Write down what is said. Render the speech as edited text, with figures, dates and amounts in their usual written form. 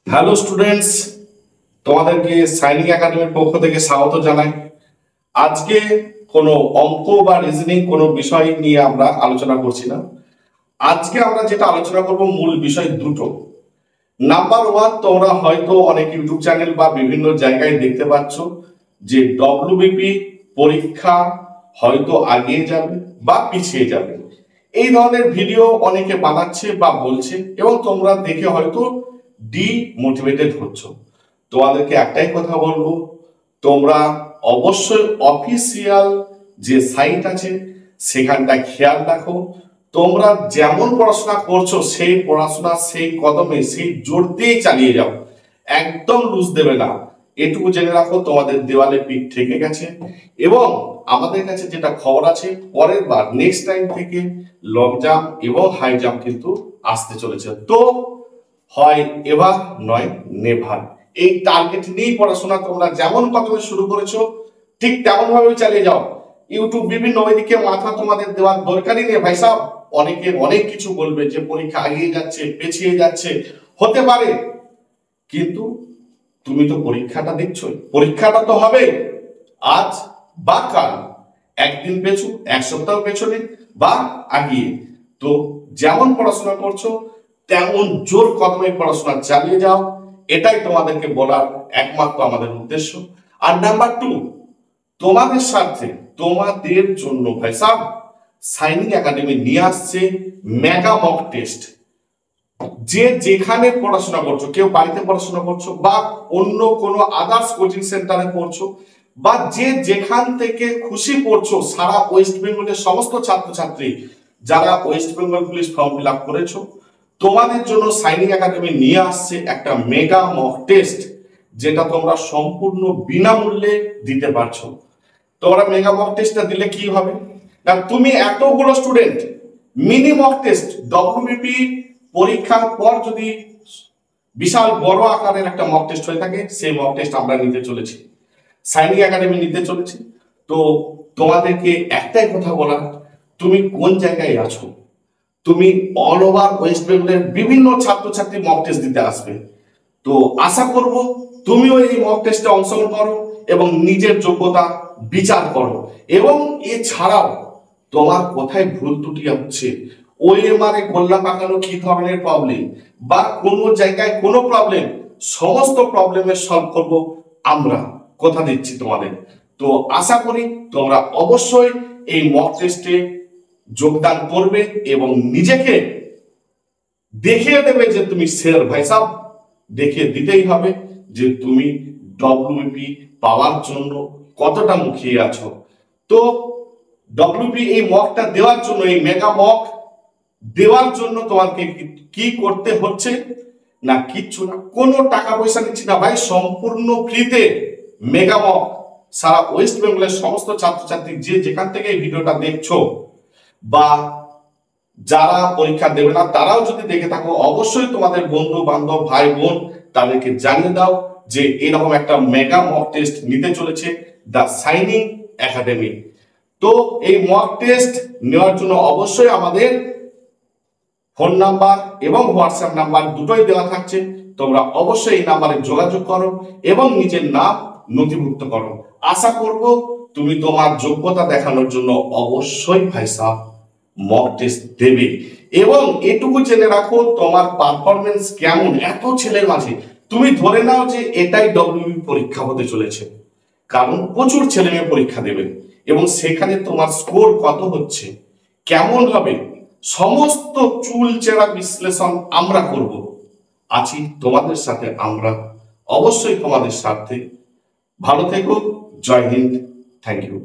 Hello students, তোমাদেরকে signing একাডেমির পক্ষ থেকে স্বাগত জানাই। আজকে কোনো অঙ্ক বা রিজনিং কোনো বিষয় নিয়ে আমরা আলোচনা করছি না। আজকে আমরা যেটা আলোচনা করব মূল বিষয় দুটো। নাম্বার ওয়ান, তোমরা হয়তো অনেক ইউটিউব চ্যানেল বা বিভিন্ন জায়গায় দেখতে পাচ্ছ যে ডব্লিউবিপি পরীক্ষা হয়তো আগিয়ে যাবে বা পিছিয়ে যাবে। এই ধরনের ভিডিও অনেকে বানাচ্ছে বা বলছে এবং তোমরা দেখে হয়তো ডিমোটিভেটেড হচ্ছ। তোমাদেরকে একটাই কথা বলবো, তোমরা অবশ্যই অফিসিয়াল যে সাইট আছে সেখানটা খেয়াল রাখো। তোমরা যেমন পড়াশোনা করছো সেই পড়াশোনা সেই কদমে সেই জোর দিয়ে চালিয়ে যাও, একদম লুজ দেবে না। এটুকু জেনে রাখো, তোমাদের দেওয়ালে পিঠ থেকে গেছে এবং আমাদের কাছে যেটা খবর আছে পরের বার নেক্সট টাইম থেকে লং জাম্প এবং হাই জাম্প কিন্তু আসতে চলেছে। তো হয় এবার নয় নেভার, এই টার্গেট নিয়েই পড়াশোনা তোমরা যেমন কদমে শুরু করেছো ঠিক তেমন ভাবে চালিয়ে যাও। ইউটিউব বিভিন্ন ওইদিকে মাথা তোমাদের দেওয়ার দরকারই নেই ভাই সাহেব। অনেকে অনেক কিছু বলবে যে পরীক্ষা এগিয়ে যাচ্ছে পেছিয়ে যাচ্ছে, হতে পারে, কিন্তু তুমি তো পরীক্ষাটা দিচ্ছই, পরীক্ষাটা তো হবে আজ বা কাল, একদিন পেছু এক সপ্তাহ পেছনে বা আগিয়ে। তো যেমন পড়াশোনা করছো তেমন জোর কদমে পড়াশোনা চালিয়ে যাও, এটাই তোমাদেরকে বলার একমাত্র আমাদের উদ্দেশ্য। আর নাম্বার টু, তোমাদের স্বার্থে তোমাদের জন্য ভাই সাহেব সাইনিং একাডেমি নিয়ে আসছে মেগা মক টেস্ট। যে যেখানে পড়াশোনা করছো, কেউ বাড়িতে পড়াশোনা করছো বা অন্য কোনো আদার্স কোচিং সেন্টারে পড়ছো বা যে যেখান থেকে খুশি পড়ছো, সারা ওয়েস্ট বেঙ্গলের সমস্ত ছাত্রছাত্রী যারা West Bengal police form fill up করেছো, তোমাদের জন্য সাইনিং একাডেমি নিয়ে আসছে একটা মেগা মক টেস্ট, যেটা তোমরা সম্পূর্ণ বিনামূল্যে দিতে পারছো। তোমরা মেগা মক টেস্টটা দিলে কি হবে না, তুমি এতগুলো student mini mock test WBP পরীক্ষার পর যদি বিশাল বড় আকারের একটা মক টেস্ট হয়ে থাকে, সেই মক টেস্ট আমরা নিতে চলেছি, সাইনিং একাডেমি নিতে চলেছি। তো তোমাদেরকে একটাই কথা বলা, তুমি কোন জায়গায় আছো, তুমি অল ওভার ওয়েস্ট বেঙ্গলের বিভিন্ন ছাত্রছাত্রী মক টেস্ট দিতে আসবে। তো আশা করব তুমিও এই মক টেস্টে অংশগ্রহণ করো এবং নিজের যোগ্যতা বিচার করো। এবং এছাড়াও তোমার কোথায় ভুল ত্রুটি হচ্ছে, ওএমআর এ গোল্লা পাকানো কি ধরনের প্রবলেম বা কোনো জায়গায় কোনো প্রবলেম, সমস্ত প্রবলেমের সলভ করব আমরা, কথা দিচ্ছি তোমাদের। তো আশা করি তোমরা অবশ্যই এই মক টেস্টে যোগদান করবে এবং নিজেকে দেখিয়ে দেবে যে তুমি সের ভাই সাহেব, দেখিয়ে দিতেই হবে যে তুমি ডব্লিউবিপি পাওয়ার জন্য কতটা মুখিয়ে আছো। তো ডব্লিউবিপি এই মকটা দেওয়ার জন্য, এই মেগা মক দেওয়ার জন্য তোমাকে কি করতে হচ্ছে না, কিচ্ছু না, কোনো টাকা পয়সা নিচ্ছি না ভাই, সম্পূর্ণ ফ্রিতে মেগা মক সারা ওয়েস্ট বেঙ্গলের সমস্ত ছাত্রছাত্রী যে যেখান থেকে এই ভিডিওটা দেখছো বা যারা পরীক্ষা দেবে না তারাও যদি দেখে থাকো, অবশ্যই তোমাদের বন্ধু বান্ধব ভাই বোন তাদেরকে জানিয়ে দাও যে এরকম একটা মেগা মক টেস্ট নিতে চলেছে দ্য সাইনিং একাডেমি। তো এই মক টেস্ট নেওয়ার জন্য অবশ্যই আমাদের ফোন নাম্বার এবং হোয়াটসঅ্যাপ নাম্বার দুটোই দেওয়া থাকছে, তোমরা অবশ্যই এই নাম্বারে যোগাযোগ করো এবং নিজের নাম নথিভুক্ত করো। আশা করব তুমি তোমার যোগ্যতা দেখানোর জন্য অবশ্যই ভাই সাহেব মক টেস্ট দেবে। এবং এটুকু জেনে রাখো, তোমার পারফরমেন্স কেমন এত ছেলের মাঝে, তুমি ধরে নাও যে এটাই ডব্লিউবি পরীক্ষা হতে চলেছে, কারণ প্রচুর ছেলে মেয়ে পরীক্ষা দেবে এবং সেখানে তোমার স্কোর কত হচ্ছে কেমন হবে সমস্ত চুলচেরা বিশ্লেষণ আমরা করব, আছি তোমাদের সাথে আমরা, অবশ্যই তোমাদের স্বার্থে। ভালো থেকো, জয় হিন্দ, থ্যাংক ইউ।